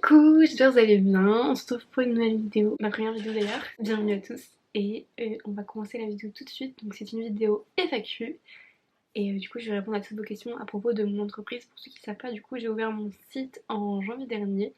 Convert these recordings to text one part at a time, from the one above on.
Coucou, j'espère que vous allez bien, on se retrouve pour une nouvelle vidéo, ma première vidéo d'ailleurs, bienvenue à tous et on va commencer la vidéo tout de suite, donc c'est une vidéo FAQ et du coup je vais répondre à toutes vos questions à propos de mon entreprise. Pour ceux qui ne savent pas, du coup j'ai ouvert mon site en janvier dernier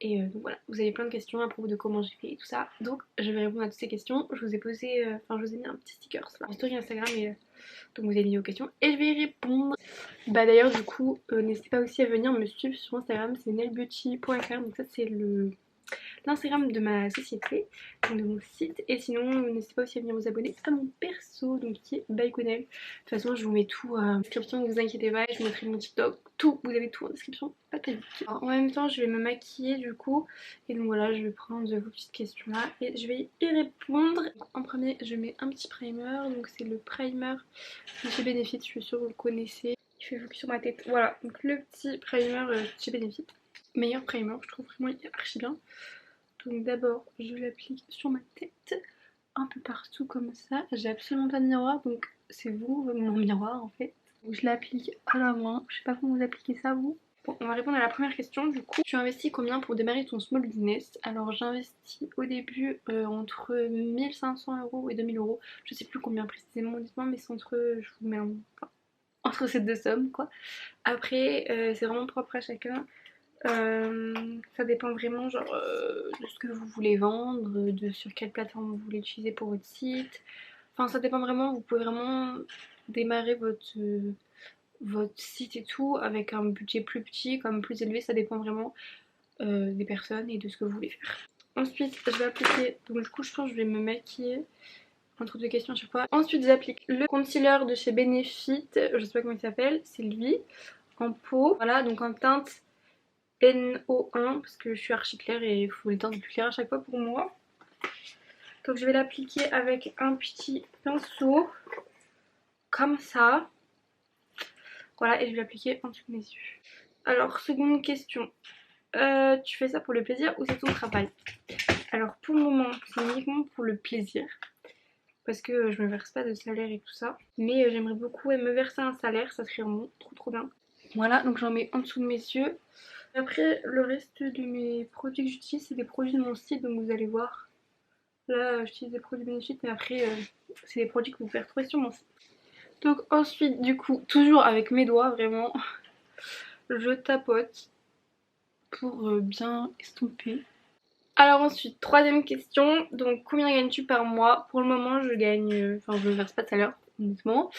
et donc voilà, vous avez plein de questions à propos de comment j'ai fait et tout ça, donc je vais répondre à toutes ces questions. Je vous ai posé, je vous ai mis un petit sticker là, en story Instagram et donc vous avez mis vos questions et je vais y répondre. Bah d'ailleurs du coup n'hésitez pas aussi à venir me suivre sur Instagram, c'est nailbeauty.fr, donc ça c'est l'Instagram de ma société, donc de mon site. Et sinon n'hésitez pas aussi à venir vous abonner à mon perso, donc qui est Baikonel. De toute façon je vous mets tout en description, ne vous inquiétez pas, je vous mettrai mon TikTok, tout, vous avez tout en description, pas de panique. En même temps je vais me maquiller du coup, et donc voilà je vais prendre vos petites questions là et je vais y répondre. En premier je mets un petit primer, donc c'est le primer de chez Benefit, je suis sûre que vous le connaissez. Il fait focus sur ma tête. Voilà, donc le petit primer chez Benefit. Meilleur primer, je trouve vraiment il est archi bien. Donc d'abord, je l'applique sur ma tête, un peu partout comme ça. J'ai absolument pas de miroir, donc c'est vous, mon miroir en fait. Donc je l'applique à la main. Je sais pas comment vous appliquez ça vous. Bon, on va répondre à la première question du coup. Tu investis combien pour démarrer ton small business? Alors j'investis au début entre 1500 € et 2000 €. Je sais plus combien précisément honnêtement, mais c'est entre, je vous mets entre ces deux sommes quoi. Après c'est vraiment propre à chacun. Ça dépend vraiment genre de ce que vous voulez vendre, de sur quelle plateforme vous voulez utiliser pour votre site. Enfin ça dépend vraiment, vous pouvez vraiment démarrer votre site et tout avec un budget plus petit comme plus élevé, ça dépend vraiment des personnes et de ce que vous voulez faire. Ensuite je vais appliquer, donc du coup je pense que je vais me maquiller entre deux questions à chaque fois. Ensuite j'applique le concealer de chez Benefit, je sais pas comment il s'appelle, c'est lui, en peau. Voilà, donc en teinte NO1 parce que je suis archi claire et il faut le teint plus clair à chaque fois pour moi. Donc je vais l'appliquer avec un petit pinceau comme ça. Voilà, et je vais l'appliquer en dessous de mes yeux. Alors seconde question, tu fais ça pour le plaisir ou c'est ton travail? Alors pour le moment c'est uniquement pour le plaisir parce que je me verse pas de salaire et tout ça, mais j'aimerais beaucoup me verser un salaire, ça serait vraiment trop bien. Voilà, donc j'en mets en dessous de mes yeux. Après le reste de mes produits que j'utilise c'est des produits de mon site, donc vous allez voir. Là j'utilise des produits Benefit mais après c'est des produits que vous pouvez retrouver sur mon site. Donc ensuite du coup toujours avec mes doigts vraiment je tapote pour bien estomper. Alors ensuite troisième question, donc combien gagnes-tu par mois? Pour le moment je gagne, enfin je ne verse pas de salaire honnêtement,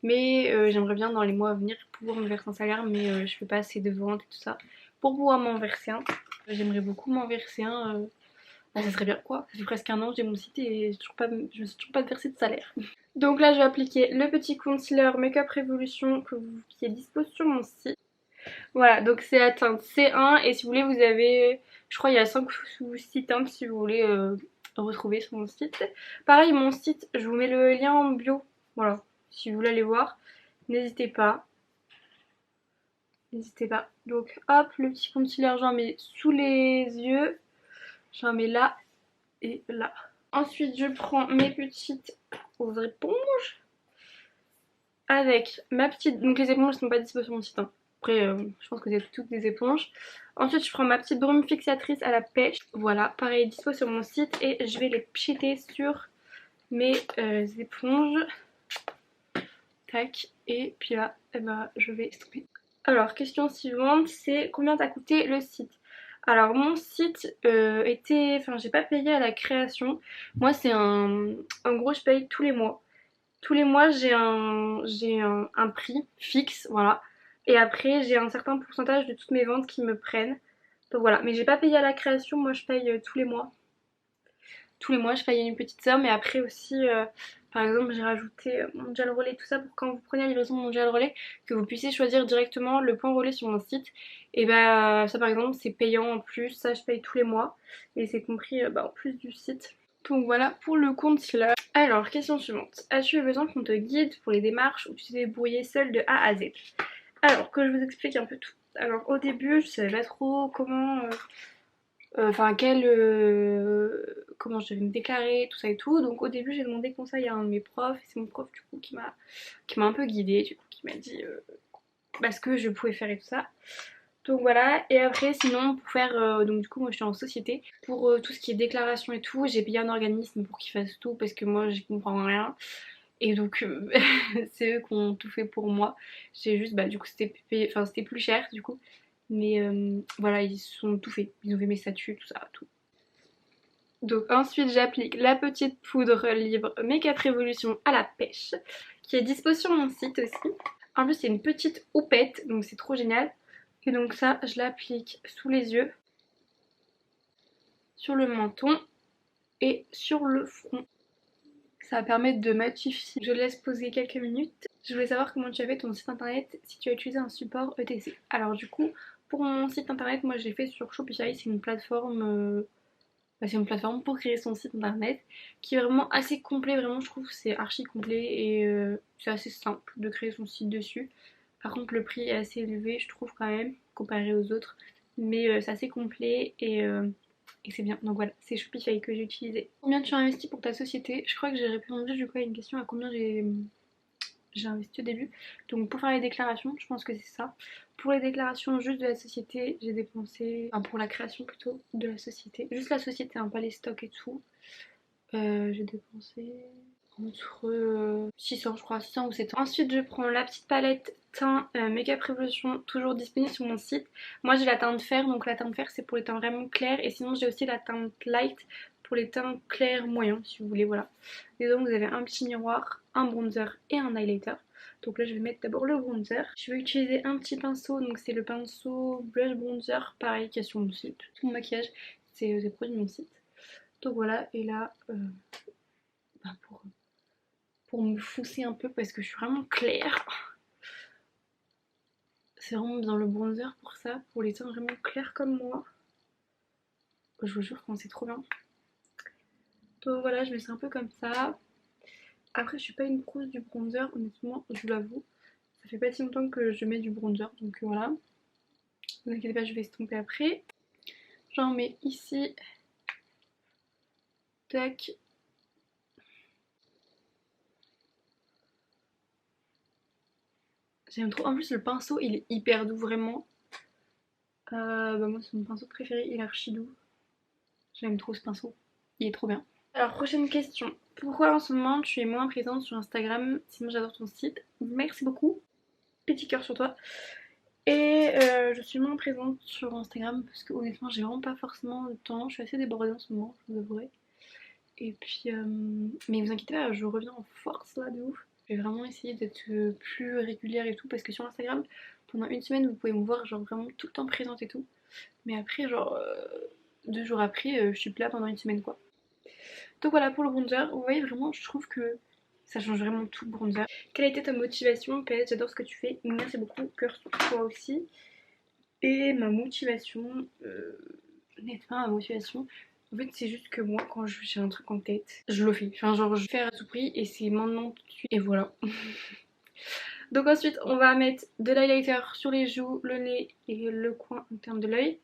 mais j'aimerais bien dans les mois à venir pouvoir me verser un salaire, mais je fais pas assez de ventes et tout ça pour pouvoir m'en verser un. J'aimerais beaucoup m'en verser un, bah, ça serait bien quoi. Ça fait presque un an que j'ai mon site et je me suis toujours pas versé de salaire. Donc là je vais appliquer le petit concealer Makeup Revolution qui est dispo sur mon site. Voilà, donc c'est la teinte C1 et si vous voulez vous avez, je crois il y a 5 ou 6 teintes si vous voulez retrouver sur mon site. Pareil mon site, je vous mets le lien en bio, voilà, si vous voulez aller voir, n'hésitez pas. N'hésitez pas. Donc hop, le petit concealer j'en mets sous les yeux, j'en mets là et là. Ensuite je prends mes petites éponges avec ma petite, donc les éponges ne sont pas dispo sur mon site hein. Après je pense que vous avez toutes des éponges. Ensuite je prends ma petite brume fixatrice à la pêche, voilà, pareil dispo sur mon site et je vais les pchiter sur mes éponges. Tac, et puis là eh ben, je vais stopper. Alors question suivante, c'est combien t'a coûté le site? Alors mon site était, enfin j'ai pas payé à la création, moi c'est en gros je paye tous les mois. Tous les mois j'ai un prix fixe, voilà. Et après j'ai un certain pourcentage de toutes mes ventes qui me prennent. Donc voilà, mais j'ai pas payé à la création, moi je paye tous les mois. Tous les mois je paye une petite somme et après aussi, par exemple j'ai rajouté mon gel relais, tout ça pour quand vous prenez la livraison de mon gel relais, que vous puissiez choisir directement le point relais sur mon site. Et bah ça par exemple c'est payant en plus, ça je paye tous les mois et c'est compris bah, en plus du site. Donc voilà pour le concealer. Alors question suivante, as-tu besoin qu'on te guide pour les démarches ou tu t'es débrouillée seule de A à Z? Alors que je vous explique un peu tout. Alors au début je savais pas trop comment enfin comment je devais me déclarer, tout ça et tout. Donc au début j'ai demandé conseil à un de mes profs et c'est mon prof du coup qui m'a un peu guidée, du coup qui m'a dit bah, ce que je pouvais faire et tout ça. Donc voilà, et après sinon pour faire, donc du coup moi je suis en société, pour tout ce qui est déclaration et tout, j'ai payé un organisme pour qu'ils fassent tout parce que moi j'y comprends rien. Et donc c'est eux qui ont tout fait pour moi. J'ai juste, bah du coup enfin c'était plus cher du coup. Mais voilà, ils ont tout fait. Ils ont fait mes statuts, tout ça, tout. Donc ensuite j'applique la petite poudre libre Make Up Révolution à la pêche, qui est dispo sur mon site aussi. En plus c'est une petite houppette, donc c'est trop génial. Et donc ça je l'applique sous les yeux, sur le menton et sur le front. Ça va permettre de matifier. Je laisse poser quelques minutes. Je voulais savoir comment tu as fait ton site internet, si tu as utilisé un support ETC. Alors du coup, pour mon site internet, moi j'ai fait sur Shopify, c'est une plateforme, c'est une plateforme pour créer son site internet qui est vraiment assez complet, vraiment je trouve que c'est archi complet et c'est assez simple de créer son site dessus. Par contre le prix est assez élevé je trouve quand même comparé aux autres, mais c'est assez complet et c'est bien. Donc voilà, c'est Shopify que j'ai utilisé. Combien tu as investi pour ta société? Je crois que j'ai répondu du coup à une question à combien j'ai investi au début. Donc pour faire les déclarations, je pense que c'est ça. Pour les déclarations juste de la société, j'ai dépensé, enfin pour la création plutôt de la société, juste la société, hein, pas les stocks et tout. J'ai dépensé entre 600 je crois, 600 ou 700. Ensuite je prends la petite palette teint Make Up Revolution, toujours disponible sur mon site. Moi j'ai la teinte fer, donc la teinte fer c'est pour les teints vraiment clairs. Et sinon j'ai aussi la teinte light pour les teints clairs moyens si vous voulez, voilà. Et donc vous avez un petit miroir, un bronzer et un highlighter. Donc là je vais mettre d'abord le bronzer. Je vais utiliser un petit pinceau, donc c'est le pinceau blush bronzer, pareil qui est sur mon site. Tout mon maquillage c'est des produits de mon site. Donc voilà, et là bah, pour me fousser un peu parce que je suis vraiment claire. C'est vraiment bien le bronzer pour ça, pour les teints vraiment clairs comme moi. Je vous jure quand c'est trop bien. Donc voilà, je mets ça un peu comme ça. Après je suis pas une pros du bronzer, honnêtement, je vous l'avoue. Ça fait pas si longtemps que je mets du bronzer, donc voilà. Ne vous inquiétez pas, je vais estomper après. J'en mets ici. Tac. J'aime trop. En plus le pinceau il est hyper doux vraiment. Bah moi c'est mon pinceau préféré, il est archi doux. J'aime trop ce pinceau, il est trop bien. Alors prochaine question. Pourquoi en ce moment tu es moins présente sur Instagram? Sinon j'adore ton site. Merci beaucoup. Petit cœur sur toi. Et je suis moins présente sur Instagram parce que honnêtement j'ai vraiment pas forcément le temps. Je suis assez débordée en ce moment, je vous avouerai. Et puis mais vous inquiétez pas, je reviens en force là de ouf. Je vais vraiment essayer d'être plus régulière et tout parce que sur Instagram pendant une semaine vous pouvez me voir genre vraiment tout le temps présente et tout. Mais après genre 2 jours après je suis plus là pendant une semaine quoi. Donc voilà pour le bronzer, vous voyez vraiment je trouve que ça change vraiment tout le bronzer. Quelle a été ta motivation? PS, j'adore ce que tu fais, merci beaucoup, cœur sur toi aussi. Et ma motivation, honnêtement ma motivation, en fait c'est juste que moi quand j'ai un truc en tête, je le fais. Enfin genre je vais faire à tout prix et c'est maintenant tout de suite et voilà. Donc ensuite on va mettre de l'highlighter sur les joues, le nez et le coin interne de l'œil.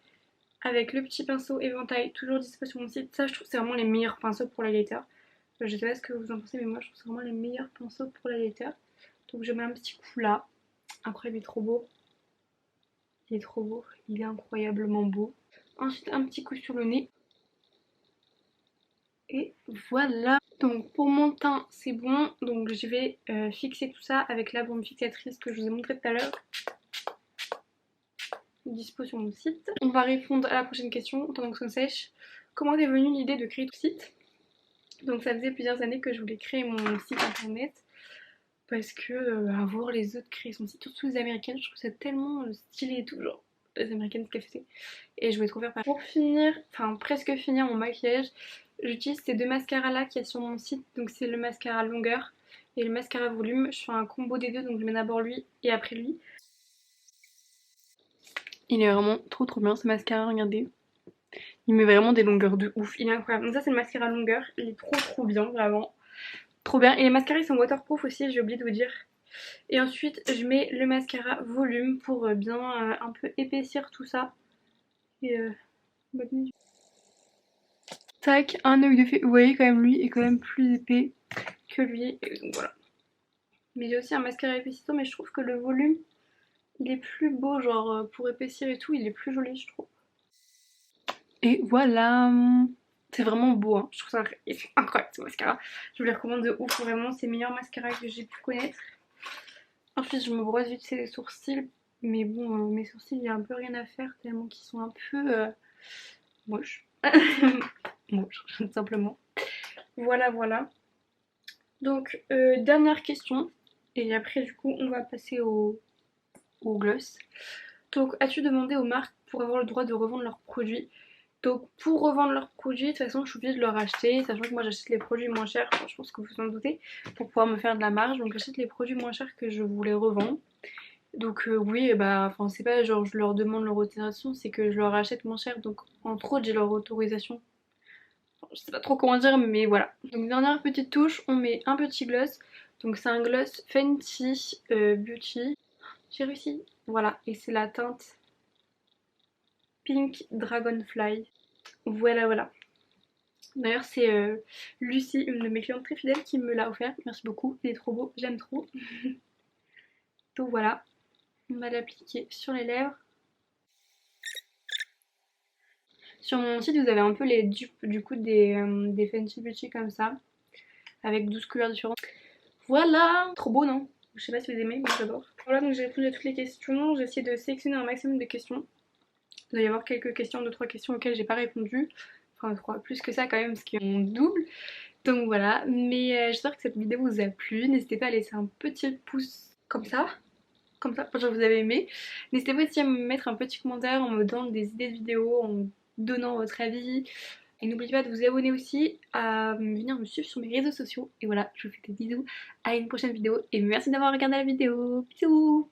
Avec le petit pinceau éventail, toujours dispo sur mon site. Ça je trouve c'est vraiment les meilleurs pinceaux pour l'highlighter. Je sais pas ce que vous en pensez mais moi je trouve que c'est vraiment les meilleurs pinceaux pour l'highlighter. Donc je mets un petit coup là. Après il est trop beau. Il est trop beau. Il est incroyablement beau. Ensuite un petit coup sur le nez. Et voilà. Donc pour mon teint c'est bon. Donc je vais fixer tout ça avec la bombe fixatrice que je vous ai montré tout à l'heure. Dispo sur mon site. On va répondre à la prochaine question pendant que ça sèche. Comment est venue l'idée de créer tout site? Donc ça faisait plusieurs années que je voulais créer mon site internet parce que voir les autres créer son site, surtout les américaines, je trouve ça tellement stylé et tout, genre les américaines ce qu'elles faisaient. Et je voulais trop faire pareil. Pour finir, enfin presque finir mon maquillage, j'utilise ces deux mascaras là qu'il y a sur mon site. Donc c'est le mascara longueur et le mascara volume. Je fais un combo des deux, donc je mets d'abord lui et après lui. Il est vraiment trop bien ce mascara, regardez. Il met vraiment des longueurs de ouf, il est incroyable. Donc ça c'est le mascara longueur, il est trop bien vraiment. Trop bien. Et les mascaras ils sont waterproof aussi, j'ai oublié de vous dire. Et ensuite je mets le mascara volume pour bien un peu épaissir tout ça. Et bonne nuit. Tac, un œil de fée. Vous voyez quand même lui est quand même plus épais que lui. Et donc voilà. Mais j'ai aussi un mascara épaississant mais je trouve que le volume Il est plus beau, genre pour épaissir et tout, il est plus joli je trouve. Et voilà, c'est vraiment beau, hein. Je trouve ça incroyable ce mascara. Je vous les recommande de ouf, vraiment, c'est le meilleur mascara que j'ai pu connaître. Ensuite, je me brosse vite fait les sourcils, mais bon, mes sourcils, il y a un peu rien à faire tellement qu'ils sont un peu moches. Moches, tout simplement. Voilà, voilà. Donc, dernière question, et après, du coup, on va passer au gloss. Donc, as-tu demandé aux marques pour avoir le droit de revendre leurs produits? Donc pour revendre leurs produits, de toute façon je suis obligée de leur acheter, sachant que moi j'achète les produits moins chers, enfin, je pense que vous vous en doutez, pour pouvoir me faire de la marge, donc j'achète les produits moins chers que je voulais revendre. Donc oui, bah enfin c'est pas genre je leur demande leur autorisation, c'est que je leur achète moins cher, donc entre autres j'ai leur autorisation. Enfin, je sais pas trop comment dire, mais voilà. Donc dernière petite touche, on met un petit gloss, donc c'est un gloss Fenty Beauty. J'ai réussi, voilà, et c'est la teinte Pink Dragonfly. Voilà, voilà. D'ailleurs, c'est Lucie, une de mes clientes très fidèles, qui me l'a offert. Merci beaucoup, il est trop beau, j'aime trop. Donc voilà, on va l'appliquer sur les lèvres. Sur mon site, vous avez un peu les dupes du coup des Fenty Beauty comme ça, avec 12 couleurs différentes. Voilà, trop beau non? Je sais pas si vous aimez, moi j'adore. Voilà, donc j'ai répondu à toutes les questions. J'ai essayé de sélectionner un maximum de questions. Il doit y avoir quelques questions, 2-3 questions auxquelles j'ai pas répondu. Enfin, je crois plus que ça quand même, parce qu'on double. Donc voilà, mais j'espère que cette vidéo vous a plu. N'hésitez pas à laisser un petit pouce comme ça, genre vous avez aimé. N'hésitez pas aussi à me mettre un petit commentaire en me donnant des idées de vidéos, en me donnant votre avis. Et n'oubliez pas de vous abonner aussi, à venir me suivre sur mes réseaux sociaux. Et voilà, je vous fais des bisous, à une prochaine vidéo et merci d'avoir regardé la vidéo. Bisous!